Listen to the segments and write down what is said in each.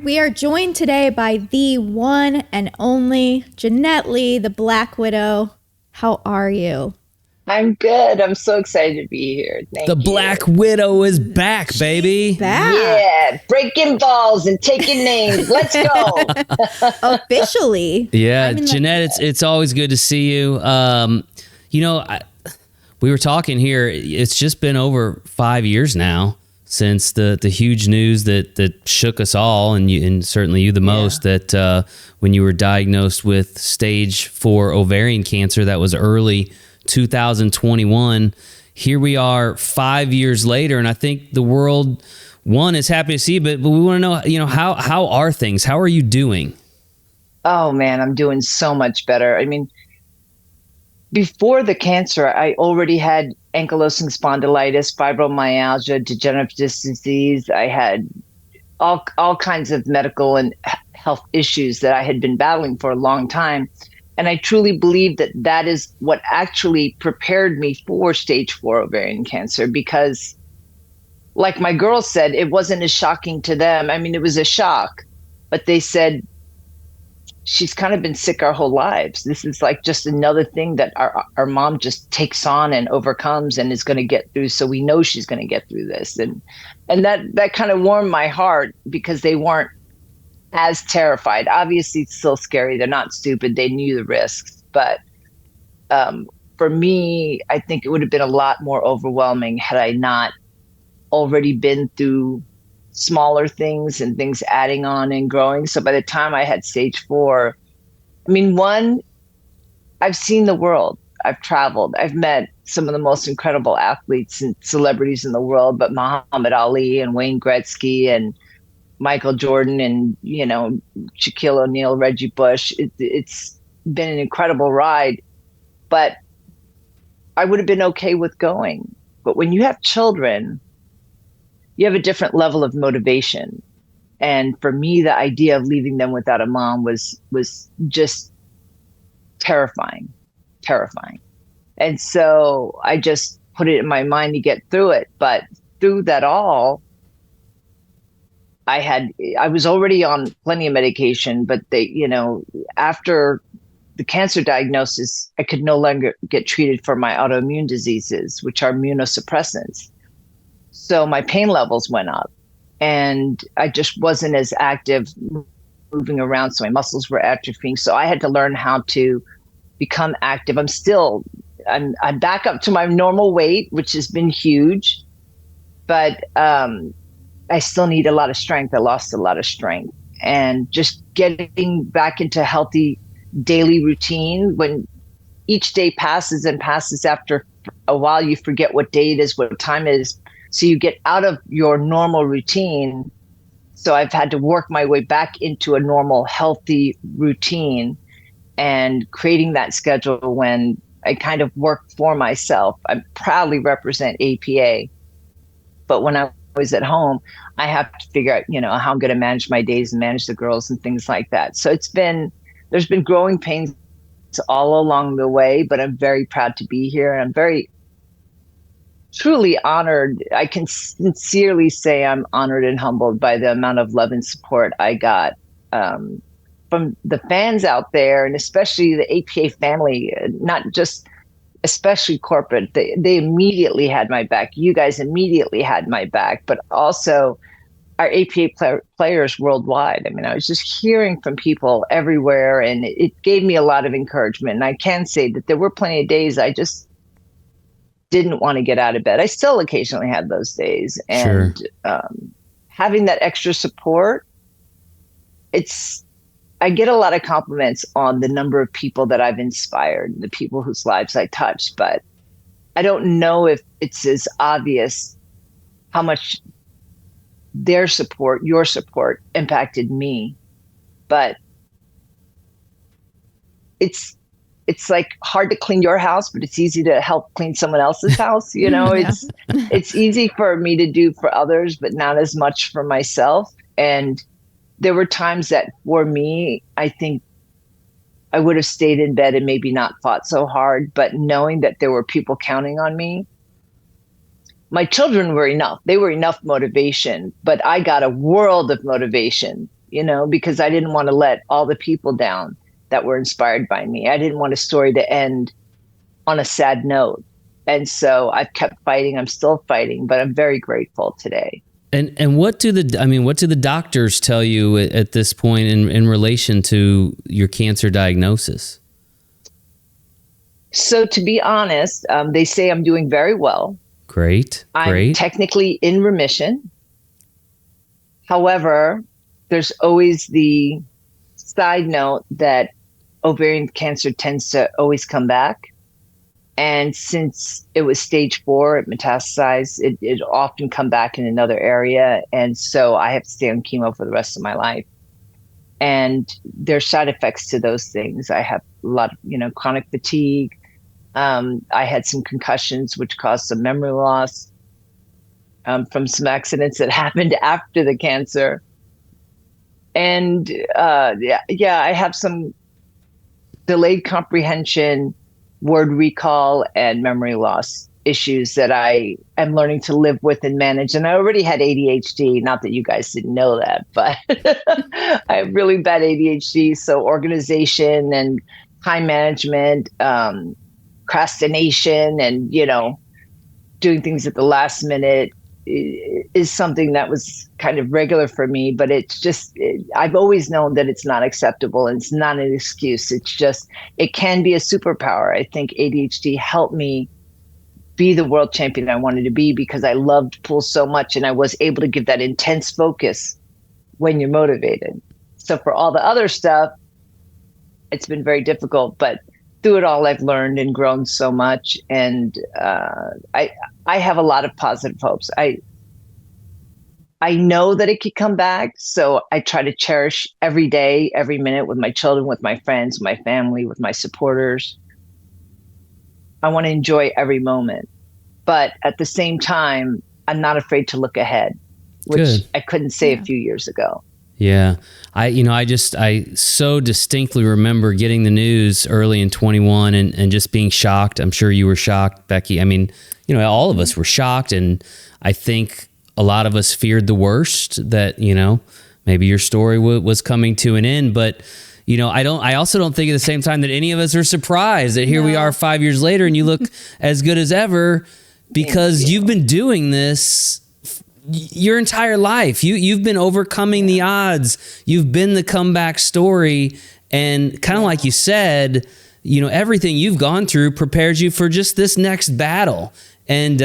We are joined today by the one and only Jeanette Lee, the Black Widow. How are you? I'm good. I'm so excited to be here. Thank you. The Black Widow is back, baby. Back. Yeah, breaking balls and taking names. Let's go. Officially. Yeah, Jeanette, it's always good to see you. We were talking here. It's just been over 5 years now since the huge news that shook us all, and certainly you the most, that when you were diagnosed with stage 4 ovarian cancer, that was early 2021. Here we are 5 years later, and I think the world, one, is happy to see you, but we want to know, how are things? How are you doing? Oh man, I'm doing so much better. I mean, before the cancer, I already had ankylosing spondylitis, fibromyalgia, degenerative disc disease. I had all kinds of medical and health issues that I had been battling for a long time. And I truly believe that is what actually prepared me for stage 4 ovarian cancer, because like my girls said, it wasn't as shocking to them. I mean, it was a shock, but they said, she's kind of been sick our whole lives. This is like just another thing that our mom just takes on and overcomes and is going to get through. So we know she's going to get through this. And that kind of warmed my heart, because they weren't as terrified. Obviously, it's still scary. They're not stupid. They knew the risks. But for me, I think it would have been a lot more overwhelming had I not already been through smaller things and things adding on and growing. So by the time I had stage 4, I mean, one, I've seen the world. I've traveled. I've met some of the most incredible athletes and celebrities in the world, but Muhammad Ali and Wayne Gretzky and Michael Jordan and, Shaquille O'Neal, Reggie Bush. It's been an incredible ride, but I would have been okay with going. But when you have children, you have a different level of motivation. And for me, the idea of leaving them without a mom was just terrifying. And so I just put it in my mind to get through it. But through that all, I was already on plenty of medication, but after the cancer diagnosis, I could no longer get treated for my autoimmune diseases, which are immunosuppressants. So my pain levels went up, and I just wasn't as active moving around. So my muscles were atrophying. So I had to learn how to become active. I'm back up to my normal weight, which has been huge, but I still need a lot of strength. I lost a lot of strength, and just getting back into healthy daily routine. When each day passes and passes, after a while, you forget what day it is, what time it is. So you get out of your normal routine. So I've had to work my way back into a normal, healthy routine, and creating that schedule when I kind of work for myself. I proudly represent APA, but when I was at home, I have to figure out, how I'm going to manage my days and manage the girls and things like that. So there's been growing pains all along the way, but I'm very proud to be here. And I'm very truly honored. I can sincerely say I'm honored and humbled by the amount of love and support I got from the fans out there, and especially the APA family, not just especially corporate. They immediately had my back. You guys immediately had my back, but also our APA players worldwide. I mean, I was just hearing from people everywhere, and it gave me a lot of encouragement. And I can say that there were plenty of days I just didn't want to get out of bed. I still occasionally had those days. And having that extra support, I get a lot of compliments on the number of people that I've inspired, the people whose lives I touched, but I don't know if it's as obvious how much their support, your support, impacted me. But it's like hard to clean your house, but it's easy to help clean someone else's house. It's easy for me to do for others, but not as much for myself. And there were times that for me, I think I would have stayed in bed and maybe not fought so hard, but knowing that there were people counting on me. My children were enough. They were enough motivation, but I got a world of motivation because I didn't want to let all the people down that were inspired by me. I didn't want a story to end on a sad note. And so I've kept fighting. I'm still fighting, but I'm very grateful today. And what do the doctors tell you at this point in relation to your cancer diagnosis? So to be honest, they say I'm doing very well. Great. I'm technically in remission. However, there's always the side note that ovarian cancer tends to always come back. And since it was stage 4, it metastasized, it often come back in another area. And so I have to stay on chemo for the rest of my life. And there's side effects to those things. I have a lot of, chronic fatigue. I had some concussions, which caused some memory loss from some accidents that happened after the cancer. And I have some delayed comprehension, word recall, and memory loss issues that I am learning to live with and manage. And I already had ADHD, not that you guys didn't know that, but I have really bad ADHD. So organization and time management, procrastination, and, doing things at the last minute is something that was kind of regular for me, but it's just, I've always known that it's not acceptable and it's not an excuse. It's just, it can be a superpower. I think ADHD helped me be the world champion I wanted to be because I loved pool so much and I was able to give that intense focus when you're motivated. So for all the other stuff, it's been very difficult, but through it all, I've learned and grown so much. And I have a lot of positive hopes. I know that it could come back. So I try to cherish every day, every minute with my children, with my friends, my family, with my supporters. I want to enjoy every moment. But at the same time, I'm not afraid to look ahead, which I couldn't say a few years ago. Yeah. I so distinctly remember getting the news early in 21 and just being shocked. I'm sure you were shocked, Becky. I mean, all of us were shocked. And I think a lot of us feared the worst, that, maybe your story was coming to an end. But, I also don't think at the same time that any of us are surprised that here we are 5 years later and you look as good as ever because you've been doing this your entire life. You've been overcoming the odds. You've been the comeback story. And kind of like you said, everything you've gone through prepares you for just this next battle. And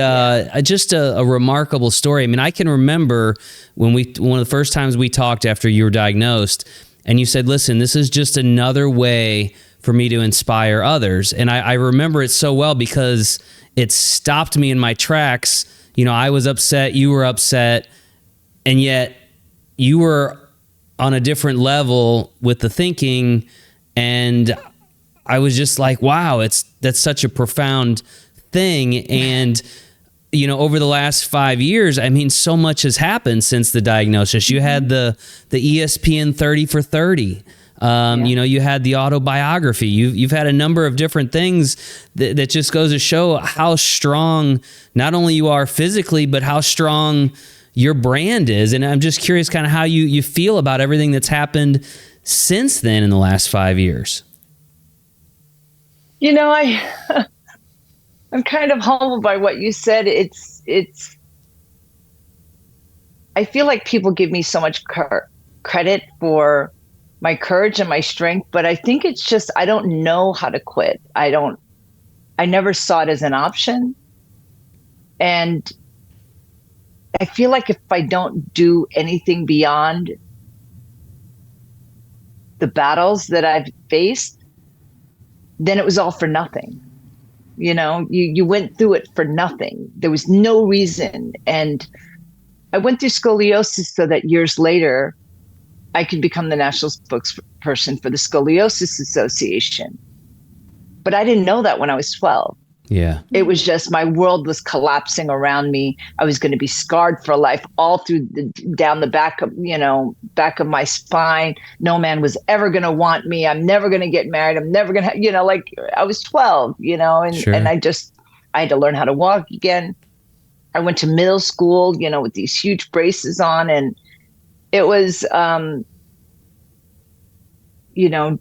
just a remarkable story. I mean, I can remember one of the first times we talked after you were diagnosed, and you said, listen, this is just another way for me to inspire others. And I remember it so well because it stopped me in my tracks. I was upset, you were upset, and yet you were on a different level with the thinking. And I was just like, wow, that's such a profound thing. And, over the last 5 years, I mean, so much has happened since the diagnosis. You had the ESPN 30 for 30. You had the autobiography. You've had a number of different things that just goes to show how strong not only you are physically, but how strong your brand is. And I'm just curious kind of how you feel about everything that's happened since then in the last 5 years. I'm kind of humbled by what you said. I feel like people give me so much credit for my courage and my strength, but I think it's just, I don't know how to quit. I never saw it as an option. And I feel like if I don't do anything beyond the battles that I've faced, then it was all for nothing. You went through it for nothing. There was no reason. And I went through scoliosis so that years later, I could become the national spokesperson for the Scoliosis Association. But I didn't know that when I was 12. Yeah. It was just my world was collapsing around me. I was going to be scarred for life all through down the back of my spine. No man was ever going to want me. I'm never going to get married. I'm never going to, like I was 12, and, Sure. and I had to learn how to walk again. I went to middle school, with these huge braces on, and it was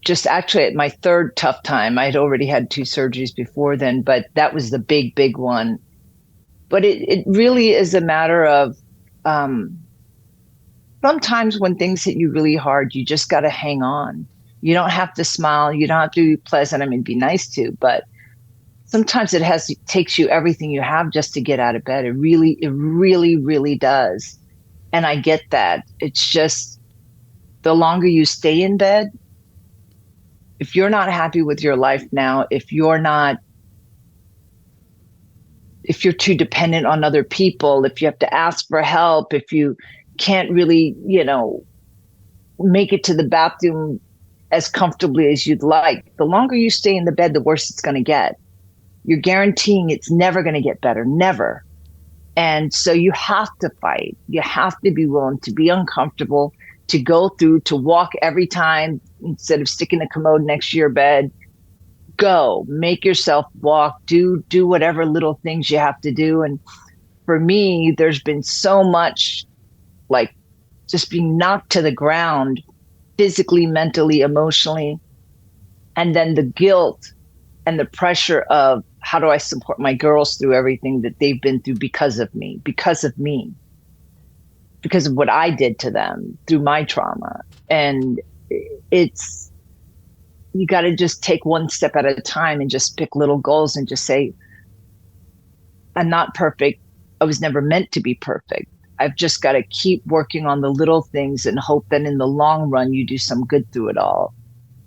just actually at my third tough time. I'd already had 2 surgeries before then, but that was the big, big one. But it really is a matter of sometimes when things hit you really hard, you just got to hang on. You don't have to smile. You don't have to be pleasant. I mean, be nice to, but sometimes it takes you everything you have just to get out of bed. It really, really does. And I get that. It's just the longer you stay in bed, if you're not happy with your life now, if you're too dependent on other people, if you have to ask for help, if you can't really, make it to the bathroom as comfortably as you'd like, the longer you stay in the bed, the worse it's going to get. You're guaranteeing it's never going to get better, never. And so you have to fight. You have to be willing to be uncomfortable, to go through, to walk every time instead of sticking a commode next to your bed. Go, make yourself walk, do whatever little things you have to do. And for me, there's been so much like just being knocked to the ground physically, mentally, emotionally. And then the guilt and the pressure of how do I support my girls through everything that they've been through because of me, because of what I did to them through my trauma. And you got to just take one step at a time and just pick little goals and just say, I'm not perfect. I was never meant to be perfect. I've just got to keep working on the little things and hope that in the long run, you do some good through it all.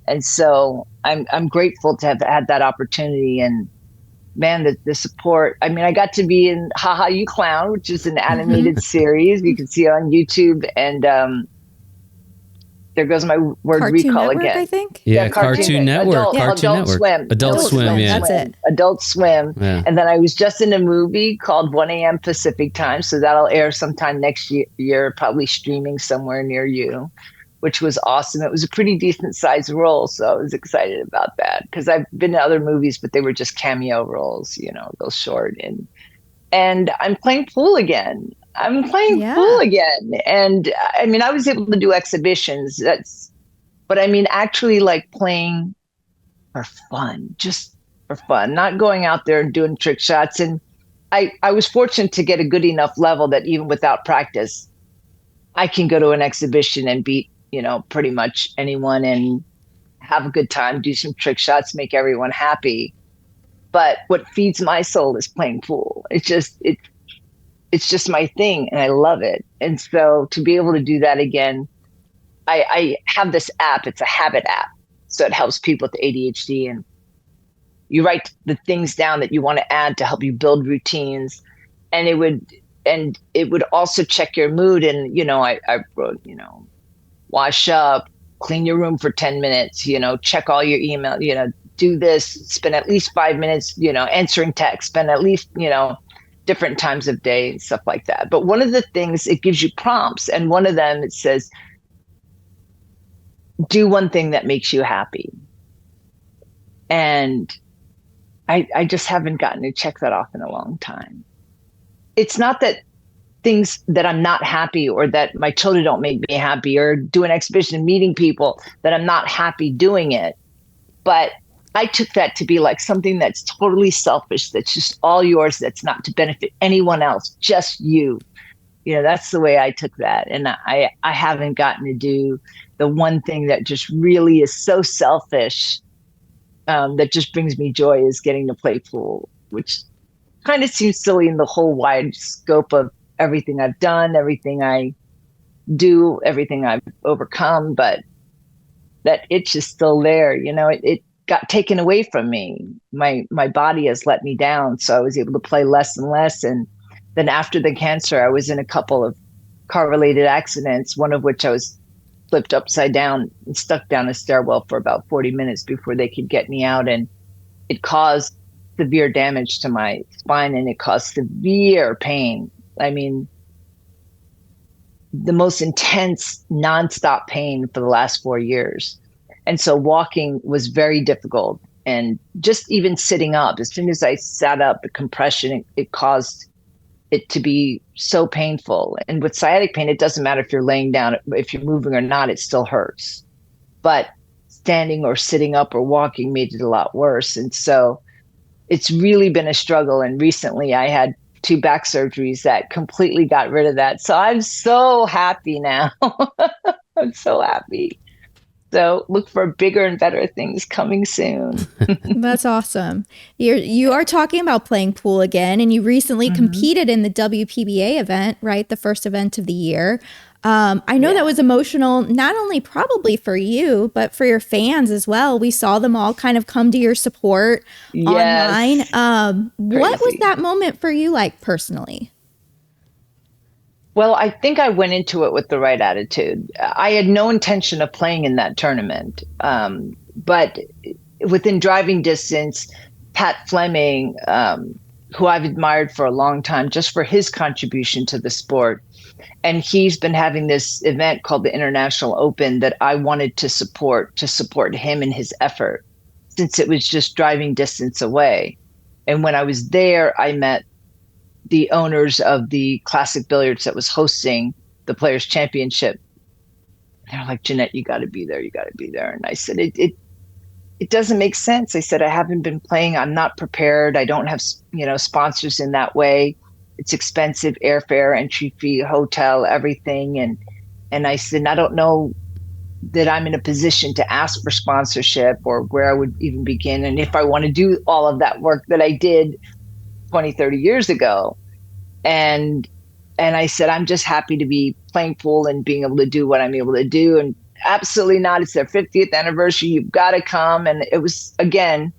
And so I'm grateful to have had that opportunity. And man, the support. I mean, I got to be in Ha Ha You Clown, which is an animated series. You can see it on YouTube. And there goes my word Cartoon recall Network, again. I think. Yeah, Cartoon Network. Adult Swim. Adult Swim, yeah. That's it. Adult Swim. Yeah. And then I was just in a movie called 1 a.m. Pacific Time. So that'll air sometime next year, probably streaming somewhere near you, which was awesome. It was a pretty decent sized role. So I was excited about that because I've been in other movies, but they were just cameo roles, those short. And I'm playing pool again. Pool again. And I mean, I was able to do exhibitions. But I mean, actually like playing for fun, just for fun, not going out there and doing trick shots. And I was fortunate to get a good enough level that even without practice, I can go to an exhibition and beat, pretty much anyone and have a good time, do some trick shots, make everyone happy. But what feeds my soul is playing pool. It's just my thing and I love it. And so to be able to do that again, I have this app. It's a habit app. So it helps people with ADHD, and you write the things down that you want to add to help you build routines. And it would also check your mood. And, I wrote, wash up, clean your room for 10 minutes, check all your email, do this, spend at least 5 minutes, answering text, spend at least, different times of day and stuff like that. But one of the things, it gives you prompts. And one of them, it says, do one thing that makes you happy. And I just haven't gotten to check that off in a long time. It's not that things that I'm not happy or that my children don't make me happy or do an exhibition and meeting people that I'm not happy doing it. But I took that to be like something that's totally selfish, that's just all yours, that's not to benefit anyone else, just you. That's the way I took that. And I haven't gotten to do the one thing that just really is so selfish, that just brings me joy, is getting to play pool, which kind of seems silly in the whole wide scope of everything I've done, everything I do, everything I've overcome, but that itch is still there. It got taken away from me. My body has let me down. So I was able to play less and less. And then after the cancer, I was in a couple of car-related accidents, one of which I was flipped upside down and stuck down a stairwell for about 40 minutes before they could get me out. And it caused severe damage to my spine and it caused severe pain. I mean, the most intense nonstop pain for the last 4 years. And so walking was very difficult. And just even sitting up, as soon as I sat up, the compression, it caused it to be so painful. And with sciatic pain, it doesn't matter if you're laying down, if you're moving or not, it still hurts. But standing or sitting up or walking made it a lot worse. And so it's really been a struggle. And recently I had 2 back surgeries that completely got rid of that. So I'm so happy now. I'm so happy. So look for bigger and better things coming soon. That's awesome. You are talking about playing pool again, and you recently competed in the WPBA event, right? The first event of the year. I know that was emotional, not only probably for you, but for your fans as well. We saw them all kind of come to your support online. What was that moment for you like personally? Well, I think I went into it with the right attitude. I had no intention of playing in that tournament. But within driving distance, Pat Fleming, who I've admired for a long time, just for his contribution to the sport. And he's been having this event called the International Open that I wanted to support him in his effort, since it was just driving distance away. And when I was there, I met the owners of the Classic Billiards that was hosting the Players Championship. They're like, Jeanette, you got to be there. You got to be there. And I said, it doesn't make sense. I said, I haven't been playing. I'm not prepared. I don't have, sponsors in that way. It's expensive, airfare, entry fee, hotel, everything. And I said, I don't know that I'm in a position to ask for sponsorship or where I would even begin. And if I want to do all of that work that I did 20, 30 years ago. And I said, I'm just happy to be playing pool and being able to do what I'm able to do. And absolutely not. It's their 50th anniversary. You've got to come. And it was, again,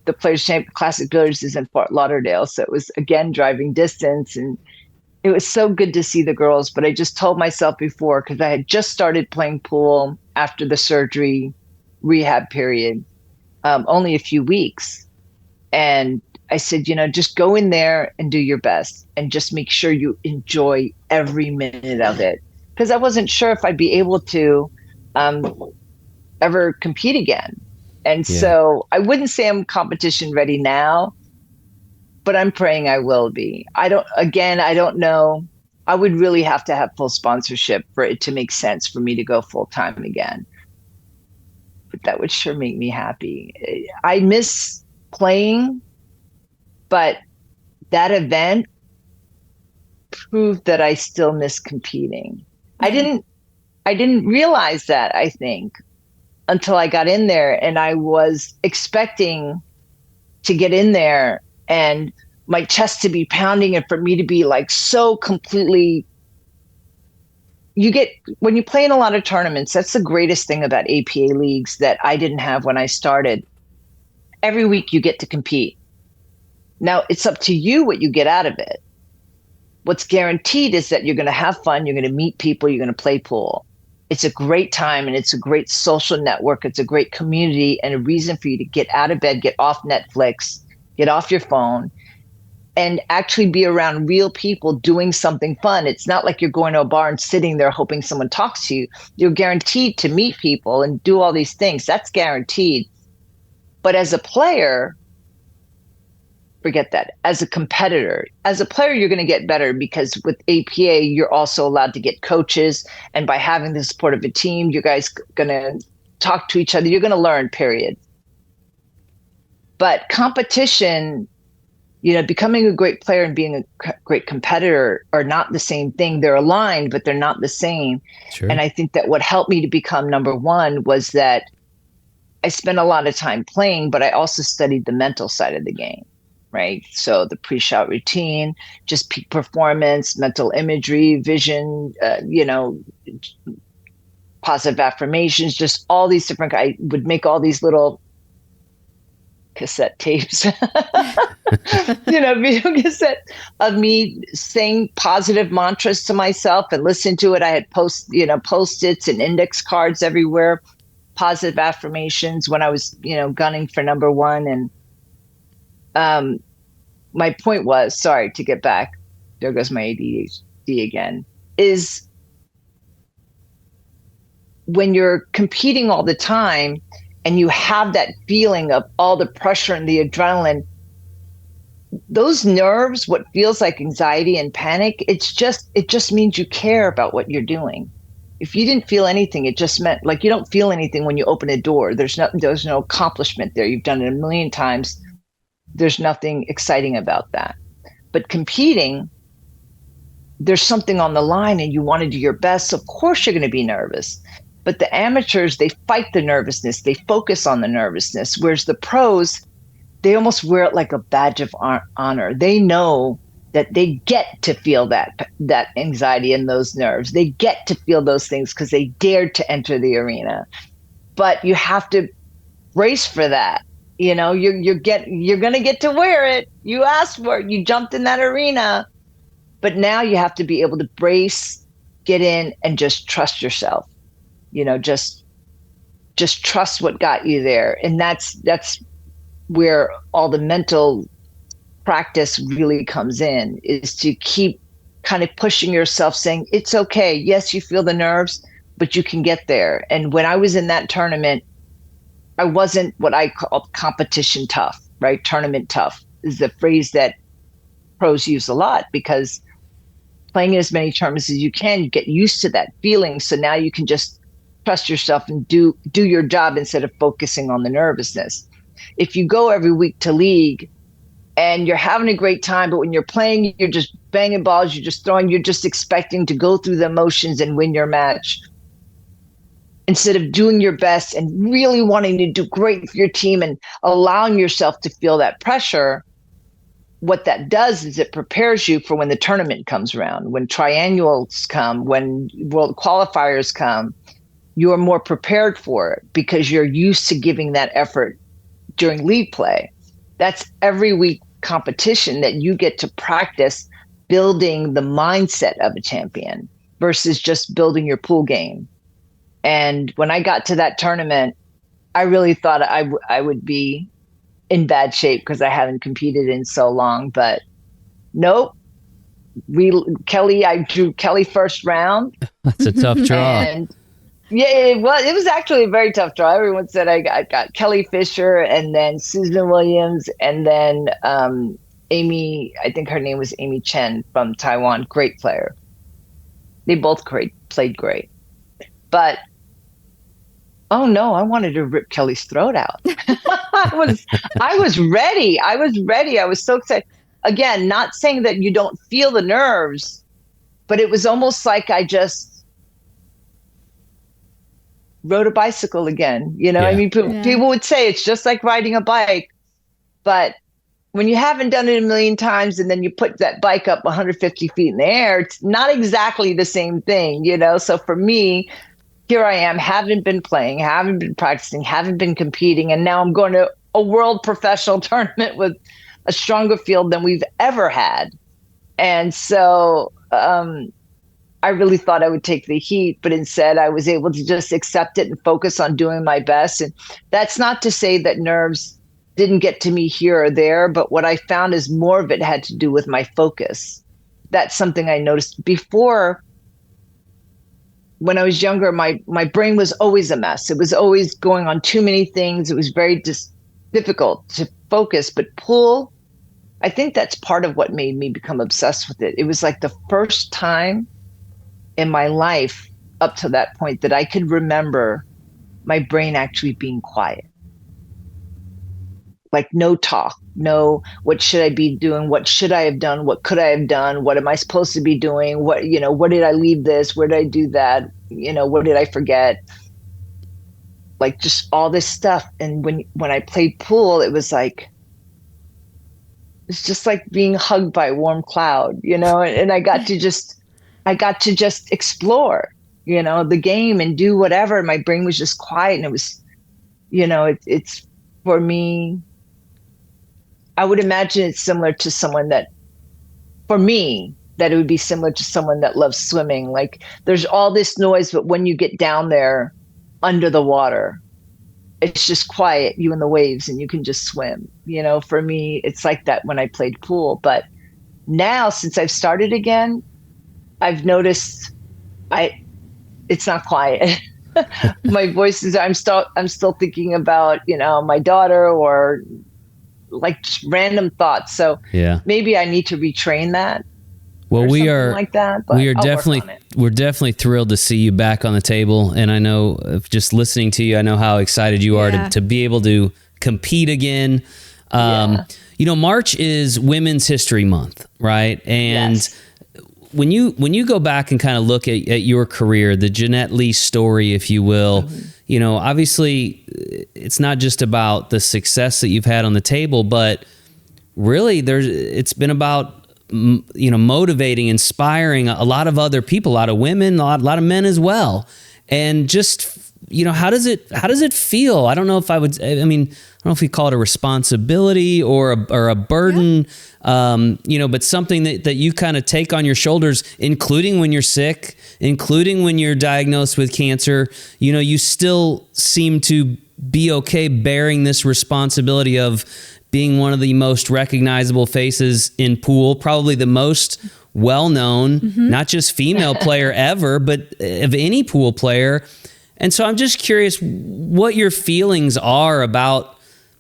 the Players Classic Billiards is in Fort Lauderdale. So it was, again, driving distance. And it was so good to see the girls. But I just told myself before, because I had just started playing pool after the surgery rehab period, only a few weeks. And I said, just go in there and do your best and just make sure you enjoy every minute of it. Because I wasn't sure if I'd be able to ever compete again. And so I wouldn't say I'm competition ready now, but I'm praying I will be. I don't know. I would really have to have full sponsorship for it to make sense for me to go full time again. But that would sure make me happy. I miss playing. But that event proved that I still miss competing. I didn't realize that, I think, until I got in there, and I was expecting to get in there and my chest to be pounding and for me to be like so completely. When you play in a lot of tournaments, that's the greatest thing about APA leagues that I didn't have when I started. Every week you get to compete. Now, it's up to you what you get out of it. What's guaranteed is that you're going to have fun, you're going to meet people, you're going to play pool. It's a great time, and it's a great social network. It's a great community and a reason for you to get out of bed, get off Netflix, get off your phone, and actually be around real people doing something fun. It's not like you're going to a bar and sitting there hoping someone talks to you. You're guaranteed to meet people and do all these things. That's guaranteed. But as a player, forget that. As a competitor, as a player, you're going to get better because with APA, you're also allowed to get coaches. And by having the support of a team, you guys going to talk to each other. You're going to learn, period. But competition, becoming a great player and being a great competitor are not the same thing. They're aligned, but they're not the same. Sure. And I think that what helped me to become number one was that I spent a lot of time playing, but I also studied the mental side of the game. Right. So the pre-shot routine, just peak performance, mental imagery, vision, positive affirmations, just all these different, I would make all these little cassette tapes, video cassette of me saying positive mantras to myself and listen to it. I had Post-its and index cards everywhere, positive affirmations when I was, gunning for number one. And, my point was, sorry to get back, there goes my ADHD again, is when you're competing all the time and you have that feeling of all the pressure and the adrenaline, those nerves, what feels like anxiety and panic, it just means you care about what you're doing. if you didn't feel anything, it just meant like you don't feel anything when you open a door. There's no accomplishment there. You've done it a million times. There's nothing exciting about that. But competing, there's something on the line and you want to do your best. Of course, you're going to be nervous. But the amateurs, they fight the nervousness. They focus on the nervousness. Whereas the pros, they almost wear it like a badge of honor. They know that they get to feel that anxiety and those nerves. They get to feel those things because they dared to enter the arena. But you have to brace for that. You know, you're going to get to wear it. You asked for it. You jumped in that arena. But now you have to be able to brace, get in, and just trust yourself. You know, just trust what got you there. And that's where all the mental practice really comes in, is to keep kind of pushing yourself, saying, it's okay. Yes, you feel the nerves, but you can get there. And when I was in that tournament, I wasn't what I call competition tough, right? Tournament tough is the phrase that pros use a lot, because playing as many tournaments as you can, you get used to that feeling. So now you can just trust yourself and do your job instead of focusing on the nervousness. If you go every week to league and you're having a great time, but when you're playing, you're just banging balls, you're just throwing, you're just expecting to go through the motions and win your match, instead of doing your best and really wanting to do great for your team and allowing yourself to feel that pressure, what that does is it prepares you for when the tournament comes around, when triannuals come, when world qualifiers come. You're more prepared for it because you're used to giving that effort during league play. That's every week competition that you get to practice building the mindset of a champion versus just building your pool game. And when I got to that tournament, I really thought I would be in bad shape because I haven't competed in so long. But nope. I drew Kelly first round. That's a tough draw. And yeah, it was actually a very tough draw. Everyone said I got Kelly Fisher and then Susan Williams and then Amy, I think her name was Amy Chen from Taiwan, great player. They both played great. But oh no, I wanted to rip Kelly's throat out. I was ready. I was so excited. Again, not saying that you don't feel the nerves, but it was almost like I just rode a bicycle again. You know, yeah. I mean, people would say it's just like riding a bike, but when you haven't done it a million times and then you put that bike up 150 feet in the air, it's not exactly the same thing, you know? So for me, here I am, haven't been playing, haven't been practicing, haven't been competing, and now I'm going to a world professional tournament with a stronger field than we've ever had. And so I really thought I would take the heat, but instead I was able to just accept it and focus on doing my best. And that's not to say that nerves didn't get to me here or there, but what I found is more of it had to do with my focus. That's something I noticed before. When I was younger, my brain was always a mess. It was always going on too many things. It was very difficult to focus. But pool, I think that's part of what made me become obsessed with it. It was like the first time in my life up to that point that I could remember my brain actually being quiet. Like no talk, no, what should I be doing? What should I have done? What could I have done? What am I supposed to be doing? What did I leave this? Where did I do that? What did I forget? Like just all this stuff. And when I played pool, it's just like being hugged by a warm cloud, and I got to just explore, the game and do whatever. My brain was just quiet, and it was, it's for me, I would imagine it's similar to someone that, for me, that it would be similar to someone that loves swimming. Like there's all this noise, but when you get down there under the water, it's just quiet, you and the waves, and you can just swim. For me, it's like that when I played pool. But now, since I've started again, I've noticed it's not quiet. My voice is, I'm still thinking about, my daughter or like random thoughts. So yeah, maybe I need to retrain that. Well, or we something are like that. But we are I'll definitely work on it. we're definitely thrilled to see you back on the table, and I know just listening to you, I know how excited you are Yeah. to be able to compete again. Yeah. March is Women's History Month, right? And Yes. when you go back and kind of look at your career, the Jeanette Lee story, if you will, obviously it's not just about the success that you've had on the table, but really it's been about motivating, inspiring a lot of other people, a lot of women, a lot of men as well. And just, how does it feel? I don't know if I don't know if we call it a responsibility or a burden, but something that you kind of take on your shoulders, including when you're sick, including when you're diagnosed with cancer. You still seem to be okay bearing this responsibility of being one of the most recognizable faces in pool, probably the most well-known, not just female player ever, but of any pool player. And so I'm just curious what your feelings are about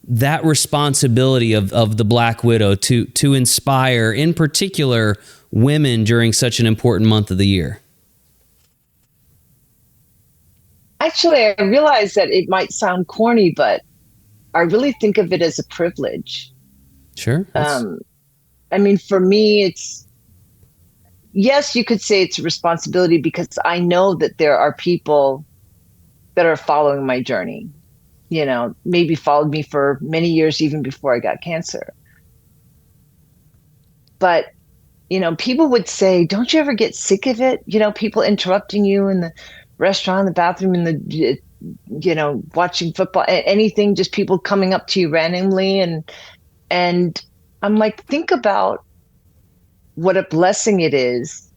that responsibility of the Black Widow to inspire, in particular, women during such an important month of the year. Actually, I realize that it might sound corny, but I really think of it as a privilege. Sure. For me, yes, you could say it's a responsibility because I know that there are people that are following my journey, maybe followed me for many years, even before I got cancer. But, people would say, don't you ever get sick of it? People interrupting you in the restaurant, the bathroom, in the watching football, anything, just people coming up to you randomly. And I'm like, think about what a blessing it is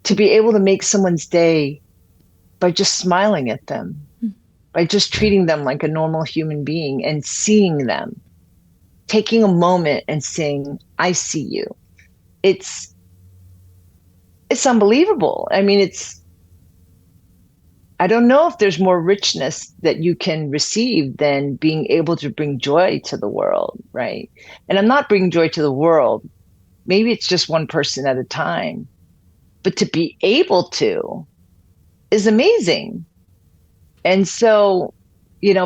to be able to make someone's day by just smiling at them, by just treating them like a normal human being and seeing them, taking a moment and saying, I see you. It's unbelievable. I don't know if there's more richness that you can receive than being able to bring joy to the world, right? And I'm not bringing joy to the world. Maybe it's just one person at a time. But to be able to is amazing. And so,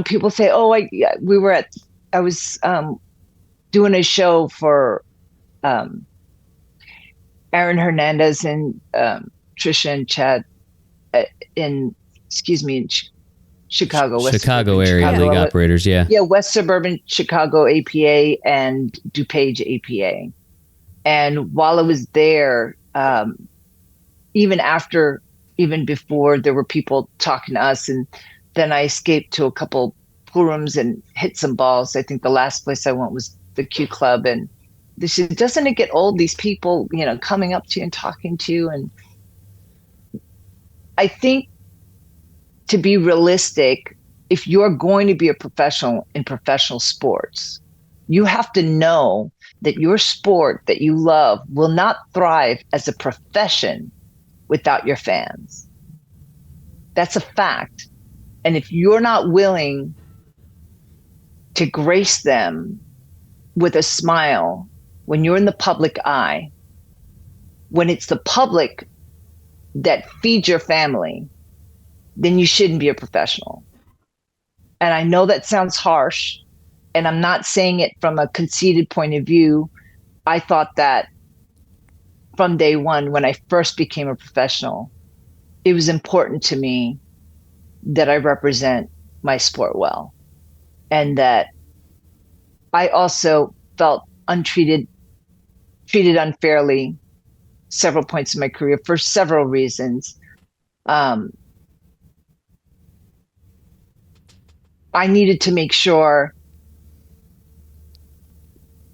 people say, oh, I was doing a show for Aaron Hernandez and Trisha and Chad in Chicago, West Chicago Suburban area Chicago. league operators, yeah. Yeah, West Suburban Chicago APA and DuPage APA. And while I was there, even before, there were people talking to us, and then I escaped to a couple pool rooms and hit some balls. I think the last place I went was the Q Club, and they said, doesn't it get old, these people, coming up to you and talking to you? And I think, to be realistic, if you're going to be a professional in professional sports, you have to know that your sport that you love will not thrive as a profession without your fans. That's a fact. And if you're not willing to grace them with a smile when you're in the public eye, when it's the public that feeds your family, then you shouldn't be a professional. And I know that sounds harsh, and I'm not saying it from a conceited point of view. I thought that from day one, when I first became a professional, it was important to me that I represent my sport well, and that I also felt treated unfairly several points in my career for several reasons. I needed to make sure.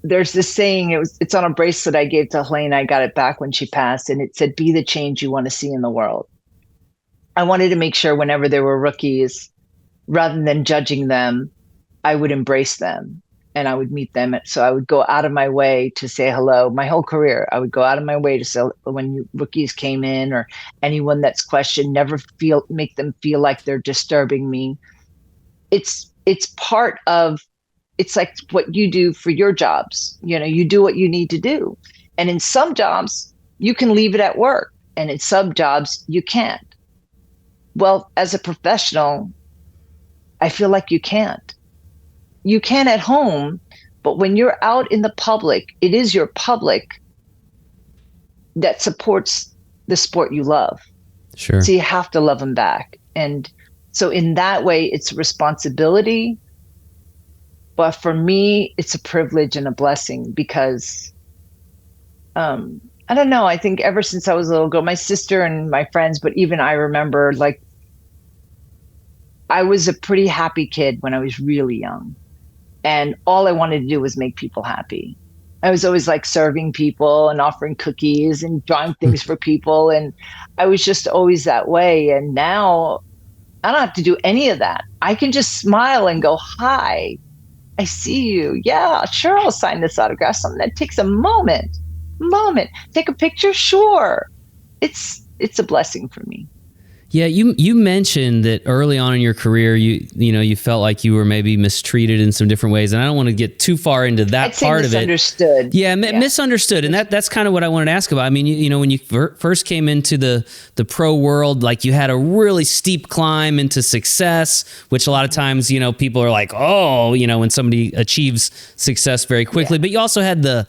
There's this saying, it's on a bracelet I gave to Helene. I got it back when she passed, and it said, be the change you want to see in the world. I wanted to make sure whenever there were rookies, rather than judging them, I would embrace them and I would meet them. So I would go out of my way to say hello. My whole career, I would go out of my way to say, when rookies came in or anyone that's questioned, never make them feel like they're disturbing me. It's part of, it's like what you do for your jobs. You do what you need to do. And in some jobs, you can leave it at work. And in some jobs, you can't. Well, as a professional, I feel like you can't. You can at home, but when you're out in the public, it is your public that supports the sport you love. Sure. So you have to love them back. And so in that way, it's a responsibility. But for me, it's a privilege and a blessing because, I don't know, I think ever since I was a little girl, my sister and my friends, but even I remember, like, I was a pretty happy kid when I was really young. And all I wanted to do was make people happy. I was always like serving people and offering cookies and drawing things for people. And I was just always that way. And now I don't have to do any of that. I can just smile and go, hi, I see you. Yeah, sure, I'll sign this autograph. Something that takes a moment. Take a picture? Sure. It's a blessing for me. Yeah, you mentioned that early on in your career, you felt like you were maybe mistreated in some different ways, and I don't want to get too far into that part of it. Misunderstood. Yeah, misunderstood, and that's kind of what I wanted to ask about. I mean, when you first came into the pro world, like you had a really steep climb into success, which a lot of times people are like, oh, when somebody achieves success very quickly, but you also had the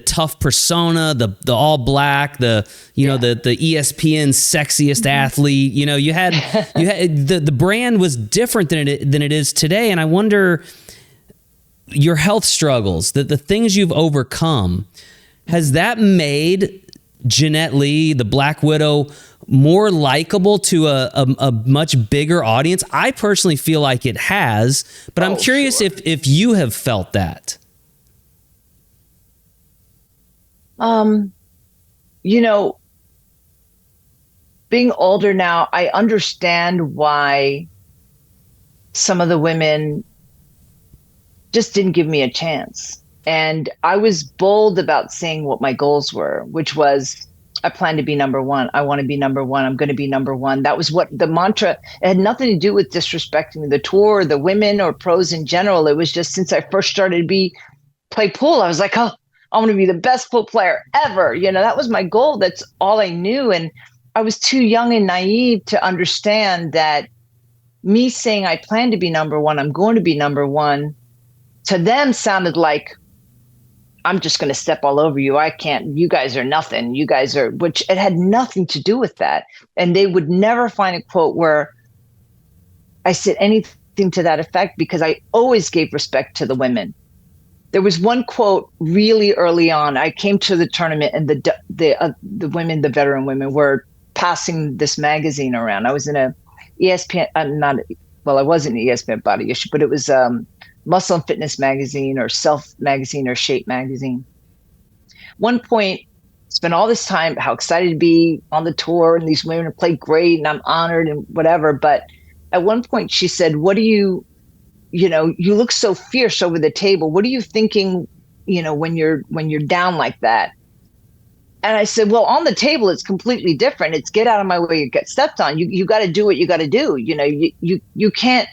tough persona, the all black, the ESPN sexiest athlete. You had the brand was different than it is today. And I wonder, your health struggles, the things you've overcome, has that made Jeanette Lee, the Black Widow, more likable to a much bigger audience? I personally feel like it has, but I'm curious if you have felt that. Being older now, I understand why some of the women just didn't give me a chance. And I was bold about saying what my goals were, which was, I plan to be number one. I want to be number one. I'm going to be number one. That was what the mantra, it had nothing to do with disrespecting the tour, the women, or pros in general. It was just, since I first started to play pool, I was like, oh, I want to be the best pool player ever. That was my goal. That's all I knew. And I was too young and naive to understand that me saying I plan to be number one, I'm going to be number one, to them sounded like, I'm just going to step all over you. I can't, you guys are nothing. You guys are, which it had nothing to do with that. And they would never find a quote where I said anything to that effect, because I always gave respect to the women. There was one quote really early on. I came to the tournament and the women, the veteran women, were passing this magazine around. I was in a ESPN, I wasn't an ESPN body issue, but it was Muscle and Fitness magazine or Self magazine or Shape magazine. One point, spent all this time, how excited to be on the tour, and these women played great and I'm honored and whatever. But at one point she said, what do you look so fierce over the table. What are you thinking, when you're down like that? And I said, well, on the table, it's completely different. It's get out of my way, you get stepped on. You got to do what you got to do. You can't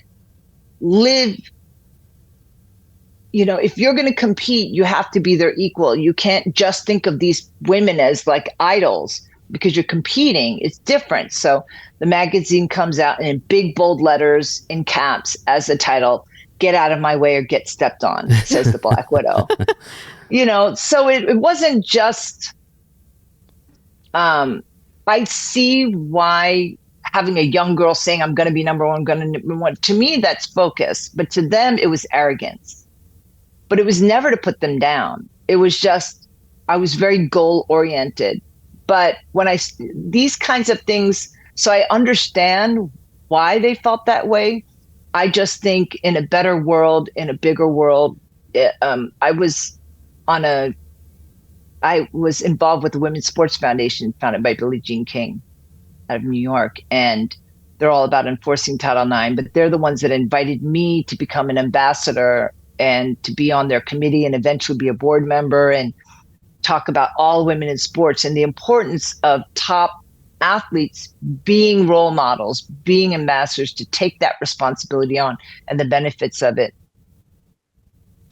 live, if you're going to compete, you have to be their equal. You can't just think of these women as like idols because you're competing. It's different. So the magazine comes out and in big, bold letters in caps as the title, get out of my way or get stepped on, says the Black Widow. So it wasn't just, I see why having a young girl saying, I'm going to be number one, to me, that's focus. But to them, it was arrogance. But it was never to put them down. It was just, I was very goal oriented. But these kinds of things, so I understand why they felt that way. I just think in a better world, in a bigger world, I was involved with the Women's Sports Foundation founded by Billie Jean King out of New York. And they're all about enforcing Title IX, but they're the ones that invited me to become an ambassador and to be on their committee and eventually be a board member and talk about all women in sports and the importance of top athletes being role models, being ambassadors, to take that responsibility on and the benefits of it.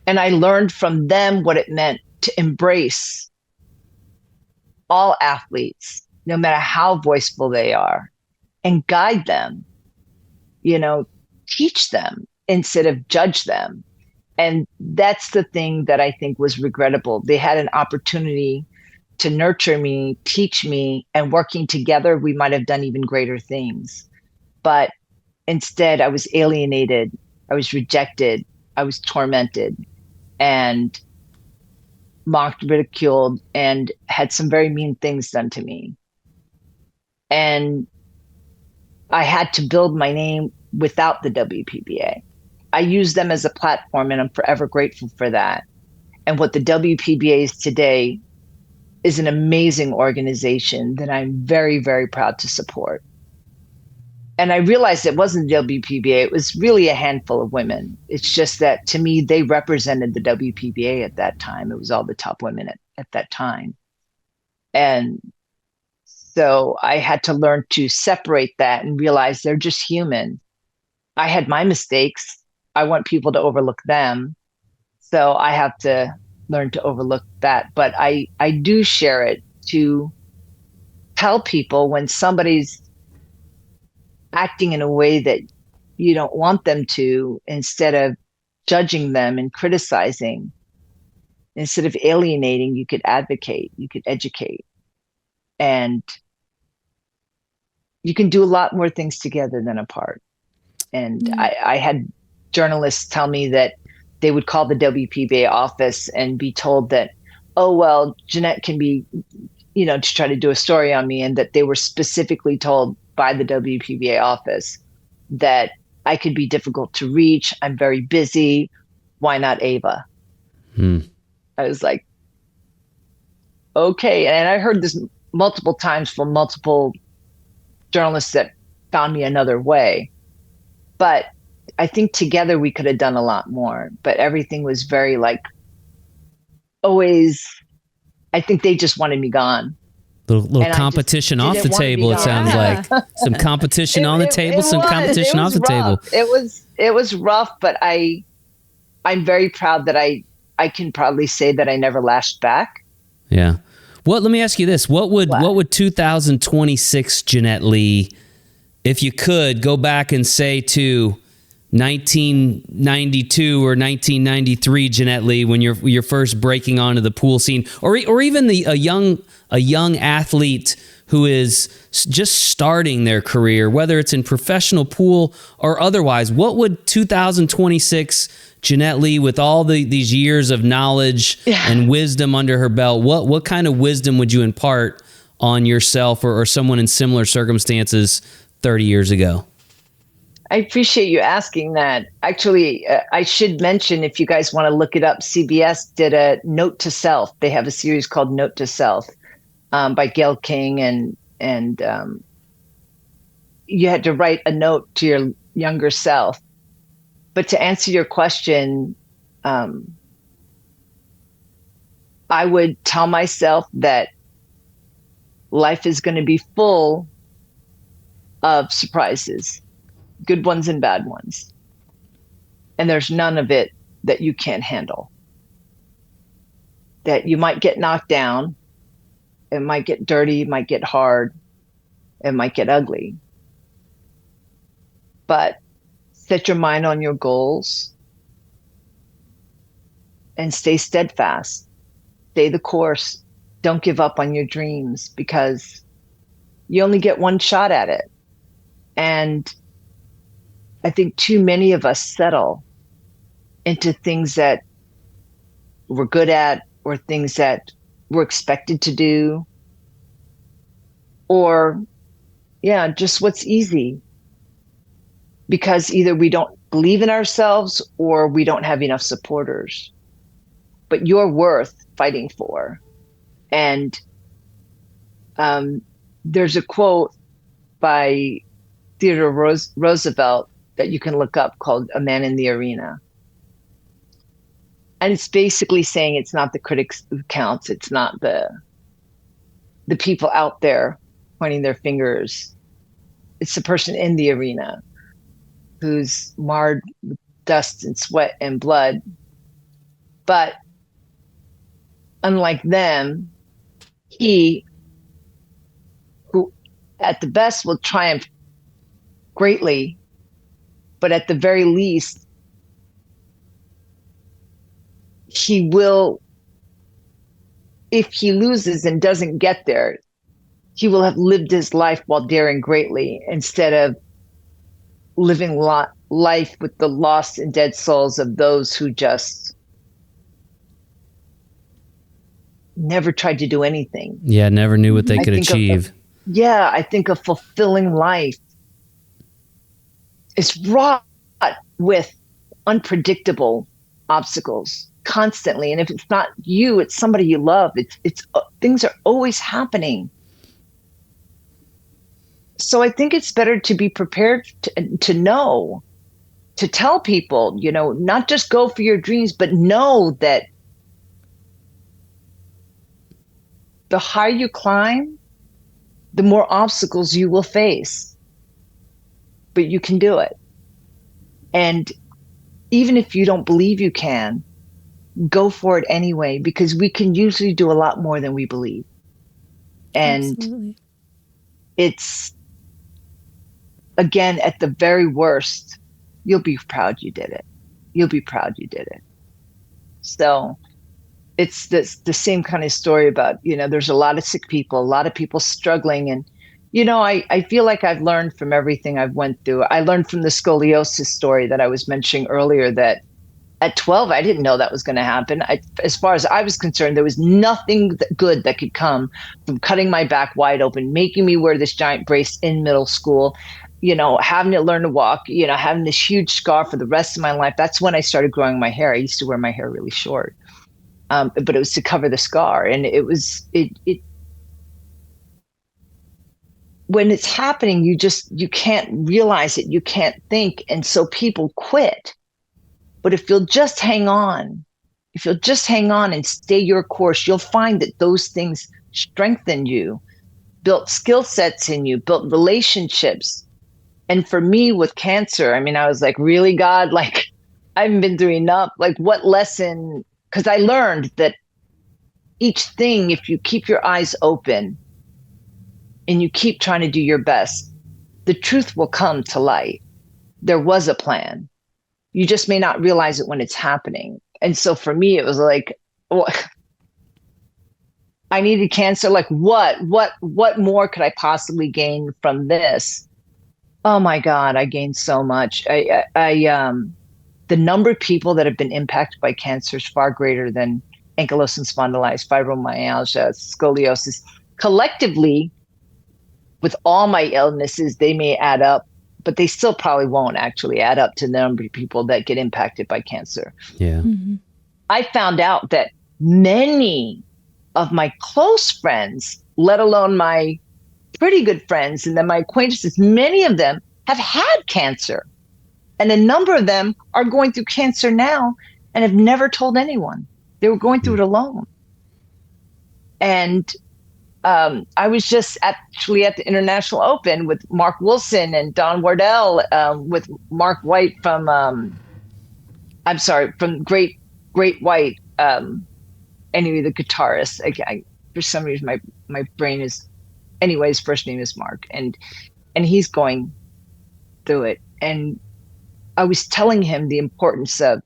And I learned from them what it meant to embrace all athletes, no matter how voiceful they are, and guide them, teach them instead of judge them. And that's the thing that I think was regrettable. They had an opportunity to nurture me, teach me, and working together, we might have done even greater things. But instead, I was alienated, I was rejected, I was tormented, and mocked, ridiculed, and had some very mean things done to me. And I had to build my name without the WPBA. I use them as a platform, and I'm forever grateful for that. And what the WPBA is today is an amazing organization that I'm very, very proud to support. And I realized it wasn't the WPBA, it was really a handful of women. It's just that to me, they represented the WPBA at that time. It was all the top women at that time. And so I had to learn to separate that and realize they're just human. I had my mistakes. I want people to overlook them. So I have to learn to overlook that. But I do share it to tell people when somebody's acting in a way that you don't want them to, instead of judging them and criticizing, instead of alienating, you could advocate, you could educate. And you can do a lot more things together than apart. And I had journalists tell me that they would call the WPBA office and be told that, oh, well, Jeanette can be, to try to do a story on me, and that they were specifically told by the WPBA office that I could be difficult to reach. I'm very busy. Why not Ava? I was like, okay. And I heard this multiple times from multiple journalists that found me another way. But I think together we could have done a lot more. But everything was very always, I think they just wanted me gone. Little competition off the table, it sounds like. Some competition on the table, some competition off the table. It was rough, but I'm very proud that I can proudly say that I never lashed back. Yeah. Let me ask you this. What would 2026 Jeanette Lee, if you could go back and say to 1992 or 1993 Jeanette Lee, when you're first breaking onto the pool scene, or even a young athlete who is just starting their career, whether it's in professional pool or otherwise, what would 2026 Jeanette Lee, with all these years of knowledge and wisdom under her belt, what kind of wisdom would you impart on yourself or someone in similar circumstances 30 years ago? I appreciate you asking that. Actually, I should mention, if you guys want to look it up, CBS did a Note to Self. They have a series called Note to Self by Gail King, and you had to write a note to your younger self. But to answer your question, I would tell myself that life is going to be full of surprises, good ones and bad ones. And there's none of it that you can't handle. That you might get knocked down, it might get dirty, it might get hard, it might get ugly. But set your mind on your goals and stay steadfast. Stay the course. Don't give up on your dreams, because you only get one shot at it. And I think too many of us settle into things that we're good at, or things that we're expected to do, or just what's easy, because either we don't believe in ourselves or we don't have enough supporters. But you're worth fighting for. And there's a quote by Theodore Roosevelt that you can look up called "A Man in the Arena." And it's basically saying it's not the critics who counts. It's not the people out there pointing their fingers. It's the person in the arena who's marred with dust and sweat and blood. But unlike them, he at the best will triumph greatly, but at the very least, he will, if he loses and doesn't get there, he will have lived his life while daring greatly instead of living life with the lost and dead souls of those who just never tried to do anything. Yeah, never knew what they could achieve. I think a fulfilling life is wrought with unpredictable obstacles constantly. And if it's not you, it's somebody you love. It's things are always happening. So I think it's better to be prepared to know, to tell people, not just go for your dreams, but know that the higher you climb, the more obstacles you will face, but you can do it. And even if you don't believe you can, go for it anyway, because we can usually do a lot more than we believe. And Absolutely. It's, again, at the very worst, you'll be proud you did it. You'll be proud you did it. So it's the same kind of story about, there's a lot of sick people, a lot of people struggling. And, I feel like I've learned from everything I've went through. I learned from the scoliosis story that I was mentioning earlier, that at 12, I didn't know that was going to happen. As far as I was concerned, there was nothing good that could come from cutting my back wide open, making me wear this giant brace in middle school, having to learn to walk, having this huge scar for the rest of my life. That's when I started growing my hair. I used to wear my hair really short, but it was to cover the scar. And it when it's happening, you can't realize it. You can't think. And so people quit. But if you'll just hang on, and stay your course, you'll find that those things strengthen you, built skill sets in you, built relationships. And for me with cancer, I was like, really, God, like, I haven't been through enough. Like, what lesson? Because I learned that each thing, if you keep your eyes open and you keep trying to do your best, the truth will come to light. There was a plan. You just may not realize it when it's happening. And so for me, it was like, I needed cancer. Like, what more could I possibly gain from this? Oh my God, I gained so much. The number of people that have been impacted by cancer is far greater than ankylosing spondylitis, fibromyalgia, scoliosis. Collectively, with all my illnesses, they may add up, but they still probably won't actually add up to the number of people that get impacted by cancer. Yeah. Mm-hmm. I found out that many of my close friends, let alone my pretty good friends and then my acquaintances, many of them have had cancer. And a number of them are going through cancer now and have never told anyone. They were going through it alone. And I was just actually at the International Open with Mark Wilson and Don Wardell, with Mark White from Great White, anyway, the guitarist. For some reason, my brain is, anyway, his first name is Mark, and he's going through it. And I was telling him the importance of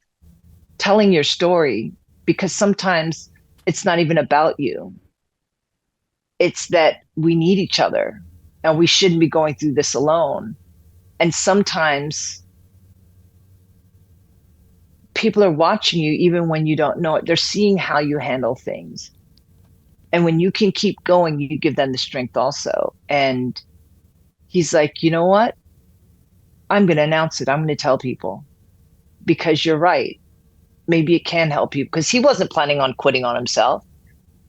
telling your story, because sometimes it's not even about you. It's that we need each other and we shouldn't be going through this alone. And sometimes people are watching you even when you don't know it. They're seeing how you handle things. And when you can keep going, you give them the strength also. And he's like, you know what? I'm going to announce it. I'm going to tell people, because you're right. Maybe it can help you, because he wasn't planning on quitting on himself.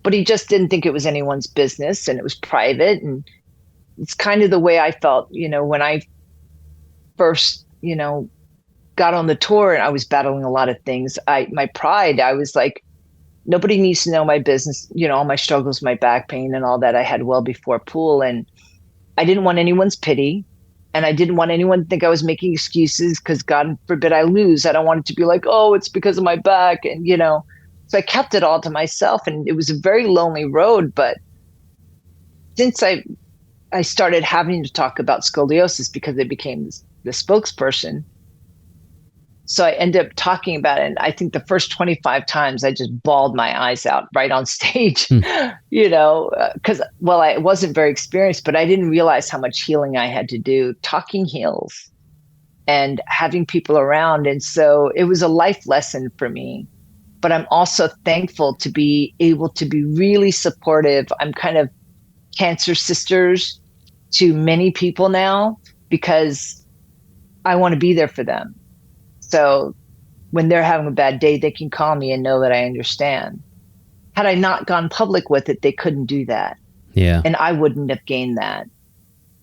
But he just didn't think it was anyone's business, and it was private. And it's kind of the way I felt, when I first, got on the tour and I was battling a lot of things. My pride, I was like, nobody needs to know my business, all my struggles, my back pain and all that I had well before pool. And I didn't want anyone's pity. And I didn't want anyone to think I was making excuses, because God forbid I lose. I don't want it to be like, oh, it's because of my back. And, so I kept it all to myself, and it was a very lonely road. But since I I started having to talk about scoliosis because I became the spokesperson. So I ended up talking about it. And I think the first 25 times I just bawled my eyes out right on stage, because, I wasn't very experienced, but I didn't realize how much healing I had to do. Talking heals and having people around. And so it was a life lesson for me. But I'm also thankful to be able to be really supportive. I'm kind of cancer sisters to many people now because I want to be there for them. So when they're having a bad day, they can call me and know that I understand. Had I not gone public with it, they couldn't do that. Yeah. And I wouldn't have gained that.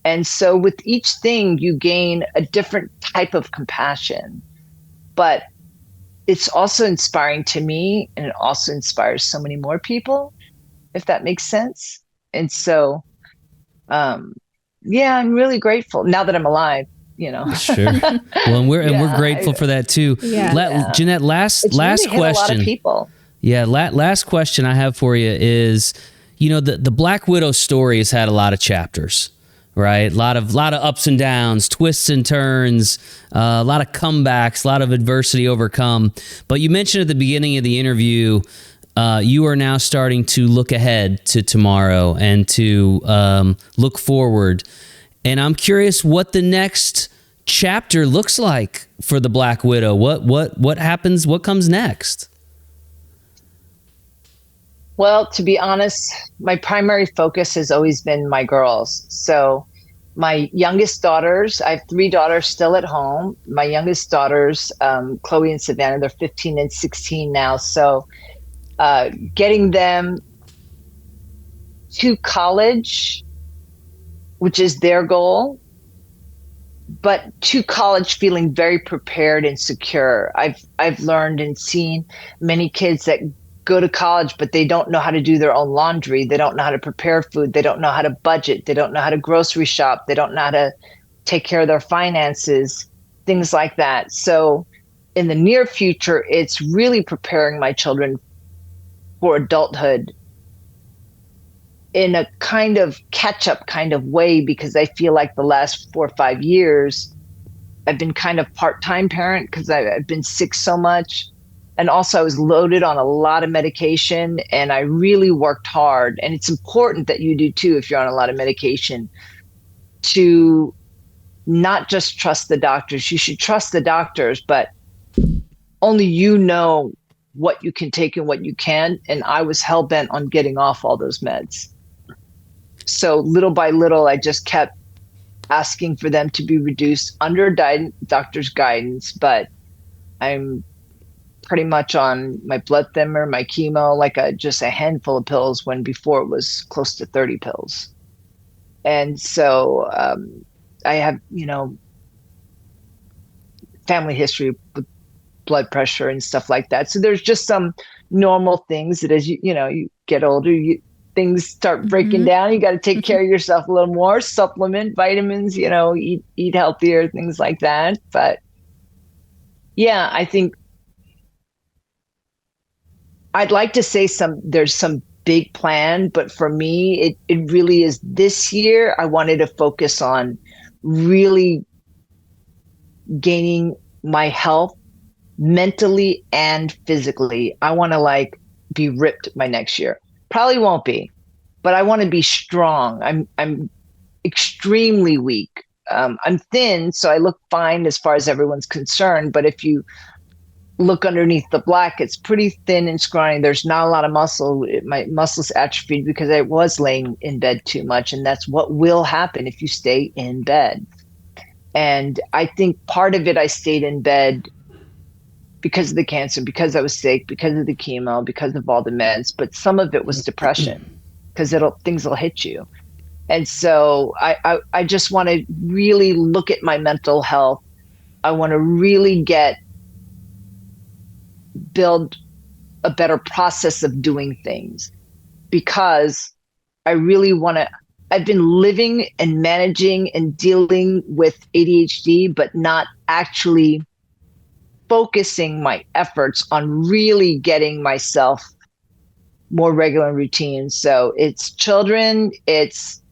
And so with each thing, you gain a different type of compassion. But it's also inspiring to me, and it also inspires so many more people, if that makes sense. And so, I'm really grateful now that I'm alive. Sure. Well, and we're grateful for that too. Yeah. Jeanette, last really question. hit a lot of people. Yeah. Last question I have for you is, the Black Widow story has had a lot of chapters, right? A lot of ups and downs, twists and turns, a lot of comebacks, a lot of adversity overcome. But you mentioned at the beginning of the interview, you are now starting to look ahead to tomorrow and to look forward. And I'm curious what the next chapter looks like for the Black Widow. What happens? What comes next? Well, to be honest, my primary focus has always been my girls. So my youngest daughters, I have 3 daughters still at home. My youngest daughters, Chloe and Savannah, they're 15 and 16 now. So getting them to college, which is their goal, but to college feeling very prepared and secure. I've learned and seen many kids that go to college, but they don't know how to do their own laundry. They don't know how to prepare food. They don't know how to budget. They don't know how to grocery shop. They don't know how to take care of their finances, things like that. So in the near future, it's really preparing my children for adulthood in a kind of catch-up kind of way, because I feel like the last 4 or 5 years, I've been kind of part-time parent because I've been sick so much. And also I was loaded on a lot of medication, and I really worked hard. And it's important that you do too, if you're on a lot of medication, to not just trust the doctors. You should trust the doctors, but only you know what you can take and what you can. And I was hell-bent on getting off all those meds. So little by little, I just kept asking for them to be reduced under doctor's guidance. But I'm pretty much on my blood thinner, my chemo, like just a handful of pills, when before it was close to 30 pills. And so I have, family history with blood pressure and stuff like that. So there's just some normal things that as you get older, things start breaking down. You got to take care of yourself a little more, supplement vitamins, eat healthier, things like that. But yeah, I think I'd like to say there's some big plan, but for me, it really is this year. I wanted to focus on really gaining my health mentally and physically. I want to be ripped by next year. Probably won't be, but I want to be strong. I'm extremely weak. I'm thin, so I look fine as far as everyone's concerned. But if you look underneath the black, it's pretty thin and scrawny. There's not a lot of muscle. My muscles atrophied because I was laying in bed too much. And that's what will happen if you stay in bed. And I think part of it, I stayed in bed because of the cancer, because I was sick, because of the chemo, because of all the meds. But some of it was depression, because things will hit you. And so I just want to really look at my mental health. I want to really build a better process of doing things, because I really want to. I've been living and managing and dealing with ADHD, but not actually focusing my efforts on really getting myself more regular routines. So it's children, it's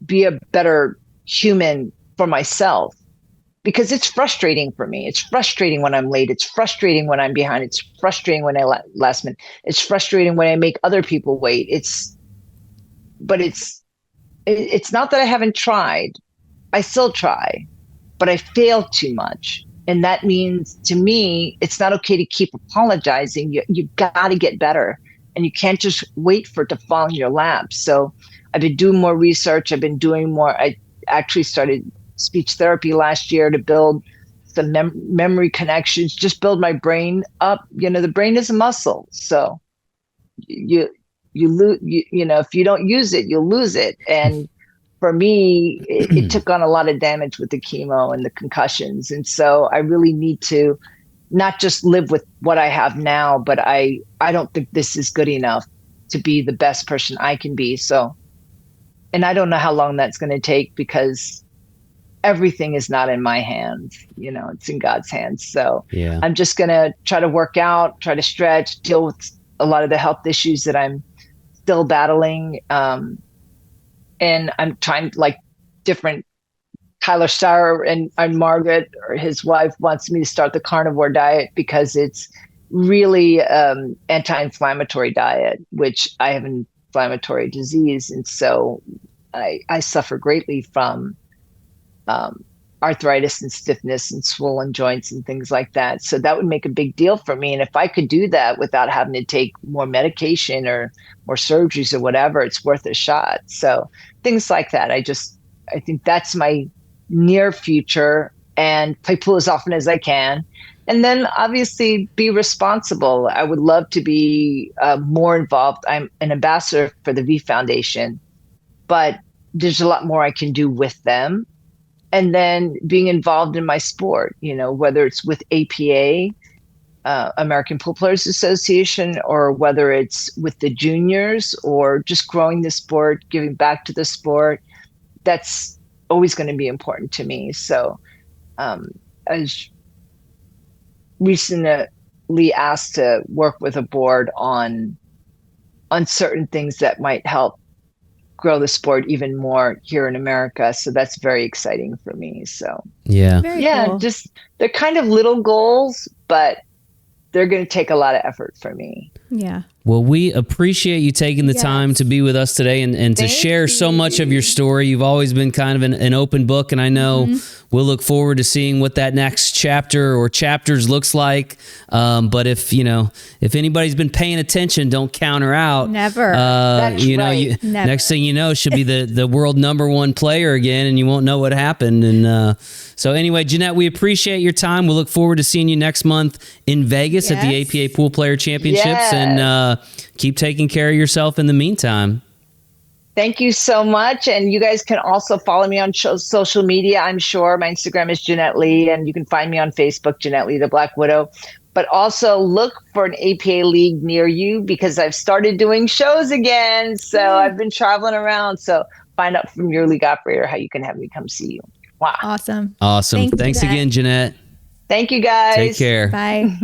be a better human for myself, because it's frustrating for me. It's frustrating when I'm late. It's frustrating when I'm behind. It's frustrating when I last minute. It's frustrating when I make other people wait. But it's not that I haven't tried. I still try, but I fail too much. And that means, to me, it's not okay to keep apologizing. You got to get better, and you can't just wait for it to fall in your lap. So I've been doing more research. I've been doing more. I actually started speech therapy last year to build some memory connections, just build my brain up. The brain is a muscle. So you lose, if you don't use it, you'll lose it. And for me, it took on a lot of damage with the chemo and the concussions. And so I really need to not just live with what I have now, but I don't think this is good enough to be the best person I can be. So, and I don't know how long that's going to take, because everything is not in my hands. It's in God's hands. So yeah. I'm just going to try to work out, try to stretch, deal with a lot of the health issues that I'm still battling. And I'm trying, like, different. Tyler Starr and Margaret, or his wife, wants me to start the carnivore diet because it's really anti-inflammatory diet, which I have an inflammatory disease. And so I suffer greatly from arthritis and stiffness and swollen joints and things like that. So that would make a big deal for me. And if I could do that without having to take more medication or more surgeries or whatever, it's worth a shot. So things like that. I think that's my near future, and play pool as often as I can. And then obviously be responsible. I would love to be more involved. I'm an ambassador for the V Foundation, but there's a lot more I can do with them. And then being involved in my sport, whether it's with APA, American Pool Players Association, or whether it's with the juniors, or just growing the sport, giving back to the sport. That's always going to be important to me. So I was recently asked to work with a board on certain things that might help grow the sport even more here in America. So that's very exciting for me. So yeah, Very cool. just, they're kind of little goals, but they're going to take a lot of effort for me. Yeah. Well, we appreciate you taking the time to be with us today and to Thank share so you. much of your story. You've always been kind of an open book, and I know we'll look forward to seeing what that next chapter or chapters looks like. But if anybody's been paying attention, don't count her out. Never. That's right. Never. Next thing you know, she'll be the world #1 player again, and you won't know what happened. And so anyway, Jeanette, we appreciate your time. We'll look forward to seeing you next month in Vegas at the APA Pool Player Championships. Yes. And keep taking care of yourself in the meantime. Thank you so much. And you guys can also follow me on social media, I'm sure. My Instagram is Jeanette Lee, and you can find me on Facebook, Jeanette Lee, the Black Widow. But also look for an APA league near you, because I've started doing shows again. So I've been traveling around. So find out from your league operator how you can have me come see you. Wow. Awesome. Awesome. Thanks again, Jeanette. Thank you, guys. Take care. Bye.